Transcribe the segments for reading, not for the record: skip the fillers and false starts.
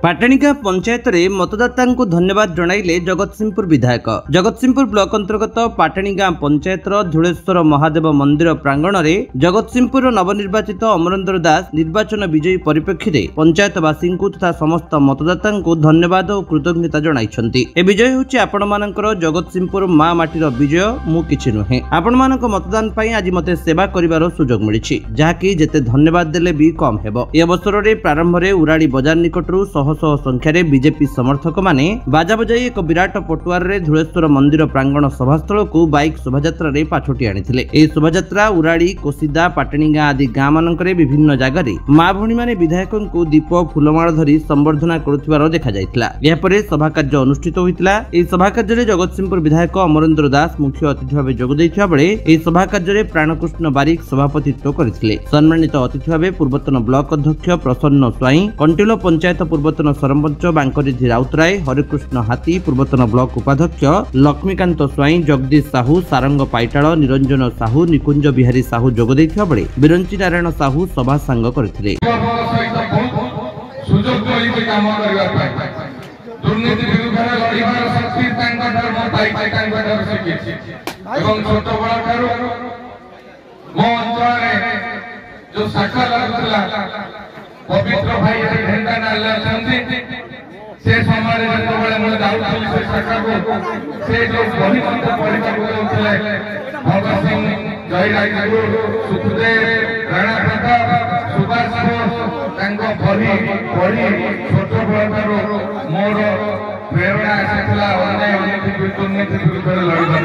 पाटणिका पंचायत रे मतदाता को धन्यवाद जणाइले जगतसिंहपुर विधायक। जगतसिंहपुर ब्लॉक अंतर्गत पाटणिका पंचायत धूलेश्वर महादेव मंदिर प्रांगण में जगतसिंहपुर नवनिर्वाचित अमरेंद्र दास निर्वाचन विजयी परिप्रेक्षी में पंचायतवासी तथा समस्त मतदाता को धन्यवाद और कृतज्ञता जणाइछन्ति। ए विजय होछि आपण मानकर जगतसिंहपुर मां माटीर विजय, मु किछि नुहे। आपण मानक मतदान पई आज मते सेवा करिवार सुजोग मिलिछि, जहाँकि जेते धन्यवाद देले भी कम हेबो। ए अवसर रे प्रारंभ रे उराड़ी बाजार निकटरू शह संख्यार बीजेपी समर्थक माने बाजा बजाई एक विराट पटुआर रे धूलेश्वर मंदिर प्रांगण सभास्थल को बाइक शोभायात्रा रे पाछोटी आनिथिले। एही शोभायात्रा उराड़ी, कोसीदा, पाटणिगा आदि गाँ मानकरे विभिन्न जगार मां भणी माने विधायकों को दीप फुलमाळ धरी संबर्धना करुथिबार देखा जायतिला। एहा परे सभा कार्य अनुष्ठित होइतिला। एही सभा कार्य रे जगतसिंहपुर विधायक अमरेंद्र दास मुख्य अतिथि भाबे जोग दैथिबा बेले एही सभा कार्य रे प्राणकृष्ण बारिक सभापतित्व करथिले। सम्मानित अतिथि भाबे पूर्वतन ब्लॉक अध्यक्ष प्रसन्न स्वाई, कंटिलो पंचायत पूर्वतन सरपंच बांकरिधि राउतराय, हरिकृष्ण हाथी, पूर्वतन ब्लॉक उपाध्यक्ष लक्ष्मीकांत स्वाई, जगदीश साहू, सारंग पाइटाळ, निरंजन साहू, निकुंज बिहारी साहू जोग दैथिबा बेले बिरंची नारायण साहू सभा सांग करथिले। दुर्नीति विरुद्ध लड़िबार शक्ति तांका धर्म पाई तांका धर्म सिखिछि एवं छोट बड़ा ठारू मो अंचल जो शाखा लागुला पवित्र भाई ढेंगा नाला चंदी से समय रे जेतबेले मोर जाउथि से शाखा को से जो बही मंत्र पढ़ि पाउथले भगत सिंह, जयराज ठाकुर, सुखदेव, राणा प्रताप, सुभाष तांको बही पढ़ि छोट बड़ा ठारू मोर प्रेरणा आसिला अन्याय अनैतिक दुर्नीति विरुद्ध लड़िबा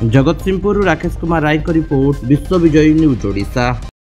जगतसिंहपुर राकेश कुमार राय का रिपोर्ट, विश्व विजयी न्यूज ओडिशा।